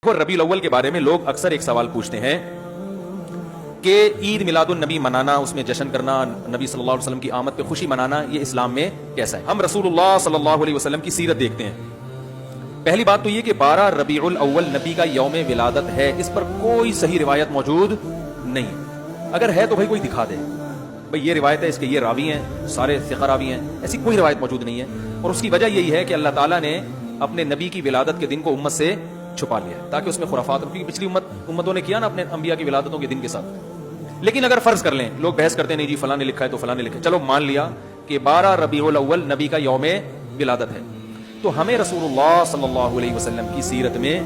دیکھو ربیع الاول کے بارے میں لوگ اکثر ایک سوال پوچھتے ہیں کہ عید میلاد النبی منانا، اس میں جشن کرنا، نبی صلی اللہ علیہ وسلم کی آمد پہ خوشی منانا، یہ اسلام میں کیسا ہے؟ ہم رسول اللہ صلی اللہ علیہ وسلم کی سیرت دیکھتے ہیں. پہلی بات تو یہ کہ 12 ربیع الاول نبی کا یوم ولادت ہے، اس پر کوئی صحیح روایت موجود نہیں. اگر ہے تو بھائی کوئی دکھا دے، بھائی یہ روایت ہے، اس کے یہ راوی ہیں، سارے ثقہ راوی ہیں. ایسی کوئی روایت موجود نہیں ہے، اور اس کی وجہ یہی ہے کہ اللہ تعالیٰ نے اپنے نبی کی ولادت کے دن کو امت سے چھپا لیا ہے تاکہ اس میں خرافات، کیونکہ پچھلی امتوں نے کیا نا اپنے انبیاء کی ولادتوں کے دن کے ساتھ. لیکن اگر فرض کر لیں، لوگ بحث کرتے ہیں نہیں جی فلاں نے لکھا ہے تو فلاں نے لکھا ہے، چلو مان لیا کہ 12 ربیع الاول نبی کا یوم ولادت ہے، تو ہمیں رسول اللہ صلی اللہ علیہ وسلم کی سیرت میں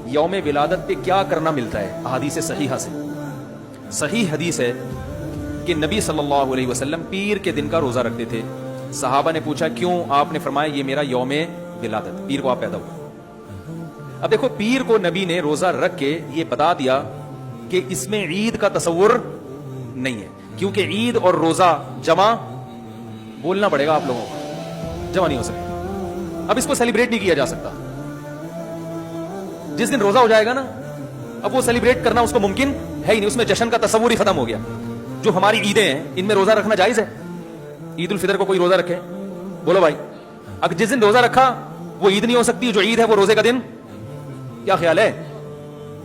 یوم ولادت پہ کیا کرنا ملتا ہے؟ احادیث صحیحہ سے صحیح حدیث ہے کہ نبی صلی اللہ علیہ وسلم پیر کے دن کا روزہ رکھتے تھے. صحابہ نے پوچھا کیوں؟ آپ نے فرمایا یہ میرا یوم ولادت، پیر کو آپ پیدا ہوئے. اب دیکھو پیر کو نبی نے روزہ رکھ کے یہ بتا دیا کہ اس میں عید کا تصور نہیں ہے، کیونکہ عید اور روزہ جمع بولنا پڑے گا آپ لوگوں کو، جمع نہیں ہو سکتا. اب اس کو سیلیبریٹ نہیں کیا جا سکتا. جس دن روزہ ہو جائے گا نا، اب وہ سیلیبریٹ کرنا اس کو ممکن ہے ہی نہیں، اس میں جشن کا تصور ہی ختم ہو گیا. جو ہماری عیدیں ہیں ان میں روزہ رکھنا جائز ہے؟ عید الفطر کو کوئی روزہ رکھے؟ بولو بھائی. اگر جس دن روزہ رکھا وہ عید نہیں ہو سکتی، جو عید ہے وہ روزے کا دن. کیا خیال ہے؟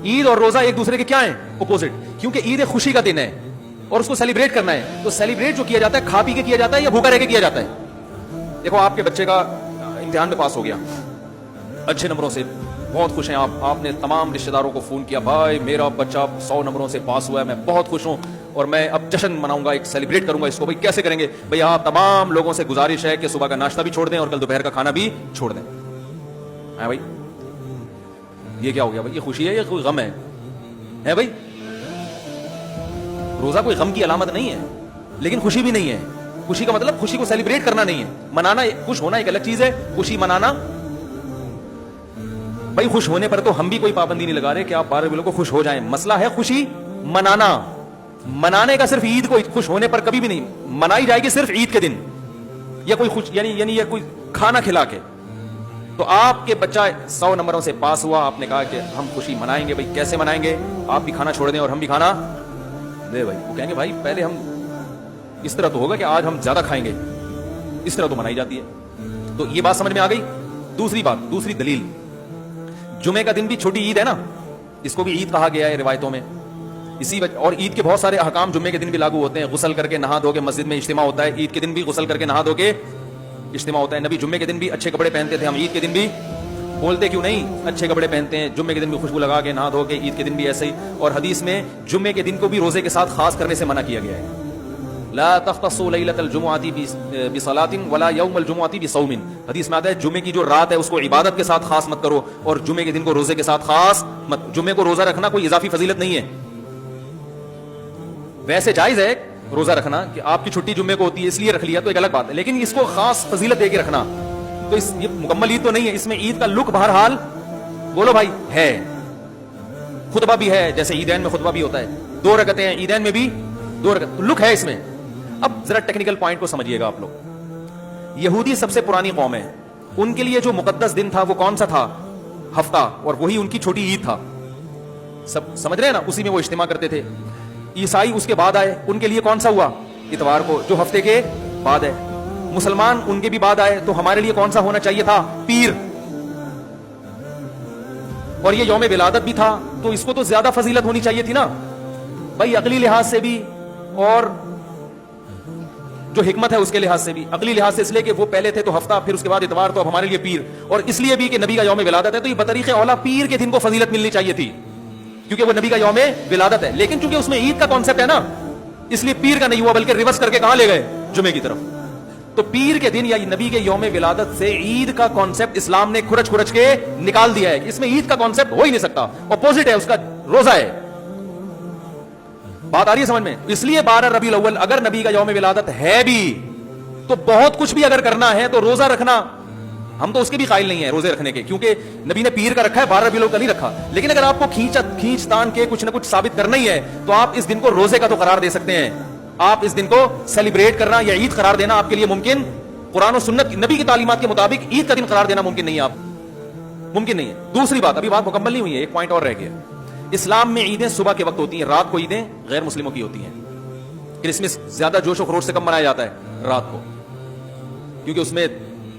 عید اور روزہ ایک دوسرے کے کیا ہیں؟ اپوزٹ. کیونکہ عید ایک خوشی کا دن ہے اور اس کو سیلیبریٹ کرنا ہے، تو سیلیبریٹ جو کیا جاتا ہے کھا پی کے کیا جاتا ہے یا بھوکا رہ کے کیا جاتا ہے؟ دیکھو آپ کے بچے کا امتحان میں پاس ہو گیا اچھے نمبروں سے، بہت خوش ہیں آپ نے تمام رشتہ داروں کو فون کیا، بھائی میرا بچہ 100 نمبروں سے پاس ہوا ہے، میں بہت خوش ہوں اور میں اب جشن مناؤں گا، ایک سیلیبریٹ کروں گا اس کو. بھائی کیسے کریں گے؟ بھائی آپ تمام لوگوں سے گزارش ہے کہ صبح کا ناشتہ بھی چھوڑ دیں اور کل دوپہر کا کھانا بھی چھوڑ دیں. بھائی یہ کیا ہو گیا؟ بھائی یہ خوشی ہے یا کوئی غم ہے بھائی؟ روزہ کوئی غم کی علامت نہیں ہے لیکن خوشی بھی نہیں ہے. خوشی کا مطلب خوشی کو سیلیبریٹ کرنا نہیں ہے، منانا. خوش ہونا ایک الگ چیز ہے، خوشی منانا. بھائی خوش ہونے پر تو ہم بھی کوئی پابندی نہیں لگا رہے کہ آپ 12 ربیع کو خوش ہو جائیں. مسئلہ ہے خوشی منانا. منانے کا صرف عید کو، خوش ہونے پر کبھی بھی نہیں منائی جائے گی، صرف عید کے دن یا کوئی خوش یعنی یا کوئی کھانا کھلا کے. تو آپ کے بچہ 100 نمبروں سے پاس ہوا، آپ نے کہا کہ ہم خوشی منائیں گے. بھائی کیسے منائیں گے؟ آپ بھی کھانا چھوڑ دیں اور ہم بھی کھانا دے. بھائی وہ کہیں گے بھائی پہلے ہم اس طرح تو ہوگا کہ آج ہم زیادہ کھائیں گے، اس طرح تو منائی جاتی ہے. تو یہ بات سمجھ میں آ گئی. دوسری بات، دوسری دلیل، جمعے کا دن بھی چھوٹی عید ہے نا، اس کو بھی عید کہا گیا ہے روایتوں میں. اسی وجہ، اور عید کے بہت سارے احکام جمعے کے دن بھی لاگو ہوتے ہیں. غسل کر کے نہا دھو کے مسجد میں اجتماع ہوتا ہے، عید کے دن بھی غسل کر کے نہا دھو کے اجتماع ہوتا ہے. نبی جمعے کے دن بھی اچھے کپڑے پہنتے تھے، ہم عید کے دن بھی بولتے کیوں نہیں اچھے کپڑے پہنتے ہیں؟ جمعے کے دن بھی خوشبو لگا کے نہا دھو کے، عید کے دن بھی ایسے ہی. اور حدیث میں جمعے کے دن کو بھی روزے کے ساتھ خاص کرنے سے منع کیا گیا ہے. لا تختصوا لیلۃ الجمعۃ بصلاۃ ولا یوم الجمعۃ بصوم. حدیث میں آتا ہے جمعے کی جو رات ہے اس کو عبادت کے ساتھ خاص مت کرو اور جمعے کے دن کو روزے کے ساتھ خاص مت. جمعے کو روزہ رکھنا کوئی اضافی فضیلت نہیں ہے. ویسے جائز ہے روزہ رکھنا کہ آپ کی چھٹی جمعے کو ہوتی ہے اس لیے رکھ لیا تو ایک الگ بات ہے، لیکن اس کو خاص فضیلت دے کے رکھنا تو یہ مکمل عید تو نہیں ہے. اس میں عید کا لک بہرحال بولو بھائی ہے. خطبہ بھی ہے، جیسے عیدین میں خطبہ بھی ہوتا ہے، 2 رکعتیں ہیں عیدین میں بھی 2 رکعت، لک ہے اس میں. اب ذرا ٹیکنیکل پوائنٹ کو سمجھیے گا آپ لوگ. یہودی سب سے پرانی قوم ہے، ان کے لیے جو مقدس دن تھا وہ کون سا تھا؟ ہفتہ، اور وہی ان کی چھوٹی عید تھا. سب سمجھ رہے ہیں نا؟ اسی میں وہ اجتماع کرتے تھے. عیسائی اس کے بعد آئے، ان کے لیے کون سا ہوا؟ اتوار کو، جو ہفتے کے بعد ہے. مسلمان ان کے بھی بعد آئے، تو ہمارے لیے کون سا ہونا چاہیے تھا؟ پیر. اور یہ یوم ولادت بھی تھا تو اس کو تو زیادہ فضیلت ہونی چاہیے تھی نا بھائی، عقلی لحاظ سے بھی اور جو حکمت ہے اس کے لحاظ سے بھی. عقلی لحاظ سے اس لیے کہ وہ پہلے تھے تو ہفتہ، پھر اس کے بعد اتوار، تو اب ہمارے لیے پیر. اور اس لیے بھی کہ نبی کا یوم ولادت ہے تو یہ بطریق اولا پیر کے دن کو فضیلت ملنی چاہیے تھی کیونکہ وہ نبی کا یوم ولادت ہے. لیکن چونکہ اس میں عید کا کانسیپٹ ہے نا، اس لیے پیر کا نہیں ہوا بلکہ ریورس کر کے کہاں لے گئے؟ جمعے کی طرف. تو پیر کے دن یا نبی کے یوم ولادت سے عید کا کانسیپٹ اسلام نے کھرچ کے نکال دیا ہے. اس میں عید کا کانسیپٹ ہو ہی نہیں سکتا، اپوزٹ ہے اس کا، روزہ ہے. بات آ رہی ہے سمجھ میں؟ اس لیے 12 ربیع الاول اگر نبی کا یوم ولادت ہے بھی تو بہت کچھ بھی اگر کرنا ہے تو روزہ رکھنا، ہم تو اس کے بھی قائل نہیں ہیں روزے رکھنے کے، کیونکہ نبی نے پیر کا رکھا ہے، 12 ربیع الاول کا نہیں رکھا. لیکن اگر آپ کو کھینچ تان کے کچھ نہ کچھ ثابت کرنا ہی ہے تو آپ اس دن کو روزے کا تو قرار دے سکتے ہیں. آپ اس دن کو سیلیبریٹ کرنا یا عید قرار دینا آپ کے لیے ممکن، قرآن و سنت نبی کی تعلیمات کے مطابق عید کا دن قرار دینا ممکن نہیں ہے. آپ ممکن نہیں ہے. دوسری بات, ابھی بات مکمل نہیں ہوئی ہے, ایک پوائنٹ اور رہ گیا. اسلام میں عیدیں صبح کے وقت ہوتی ہیں, رات کو عیدیں غیر مسلموں کی ہوتی ہیں. کرسمس زیادہ جوش و خروش سے کب منایا جاتا ہے؟ رات کو, کیونکہ اس میں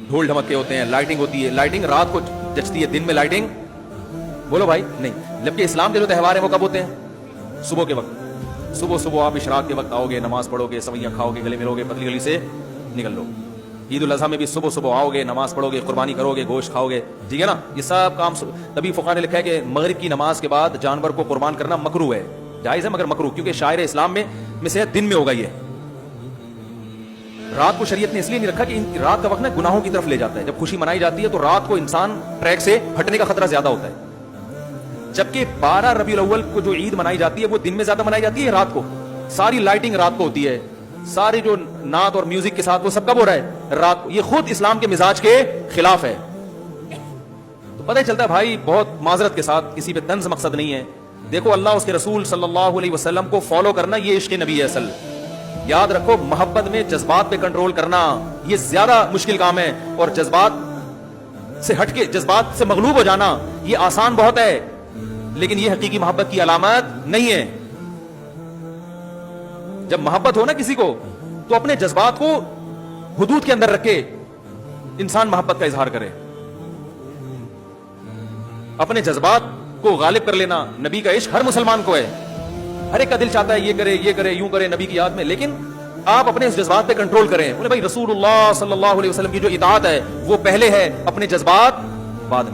ڈھول ڈھمکے ہوتے ہیں, لائٹنگ ہوتی ہے. لائٹنگ رات کو جچتی ہے, دن میں لائٹنگ بولو بھائی نہیں. جبکہ اسلام کے جو تہوار ہیں وہ کب ہوتے ہیں؟ صبح کے وقت. صبح صبح آپ اشراق کے وقت آؤ گے, نماز پڑھو گے, سویاں کھاؤ گے, گلے ملو گے, پتلی گلی سے نکل لو. عید الاضحیٰ میں بھی صبح صبح آؤ گے, نماز پڑھو گے, قربانی کرو گے, گوشت کھاؤ گے, ٹھیک ہے نا. یہ سب کام تبھی فقہا نے لکھا ہے کہ مغرب کی نماز کے بعد جانور کو قربان کرنا مکروہ ہے. جائز ہے مگر مکروہ, کیونکہ شاعر اسلام میں سے دن میں ہوگا. یہ رات کو شریعت نے اس لیے نہیں رکھا کہ رات کا وقت نا گناہوں کی طرف لے جاتا ہے. جب خوشی منائی جاتی ہے تو رات کو انسان ٹریک سے ہٹنے کا خطرہ زیادہ ہوتا ہے. جبکہ 12 ربیع الاول کو جو عید منائی جاتی ہے وہ دن میں زیادہ منائی جاتی ہے, رات کو. ساری لائٹنگ رات کو ہوتی ہے, ساری جو نعت اور میوزک کے ساتھ وہ سب کب ہو رہا ہے؟ رات کو. یہ خود اسلام کے مزاج کے خلاف ہے. تو پتہ چلتا ہے بھائی, بہت معذرت کے ساتھ, کسی پہ طنز مقصد نہیں ہے. دیکھو اللہ اس کے رسول صلی اللہ علیہ وسلم کو فالو کرنا یہ عشق نبی ہے اصل. یاد رکھو, محبت میں جذبات پہ کنٹرول کرنا یہ زیادہ مشکل کام ہے, اور جذبات سے ہٹ کے, جذبات سے مغلوب ہو جانا یہ آسان بہت ہے, لیکن یہ حقیقی محبت کی علامت نہیں ہے. جب محبت ہو نا کسی کو تو اپنے جذبات کو حدود کے اندر رکھ کے انسان محبت کا اظہار کرے. اپنے جذبات کو غالب کر لینا نبی کا عشق ہر مسلمان کو ہے. ہر ایک کا دل چاہتا ہے یہ کرے یوں کرے نبی کی یاد میں, لیکن آپ اپنے اس جذبات پہ کنٹرول کریں. بولے بھائی رسول اللہ صلی اللہ علیہ وسلم کی جو اطاعت ہے وہ پہلے ہے, اپنے جذبات بعد میں.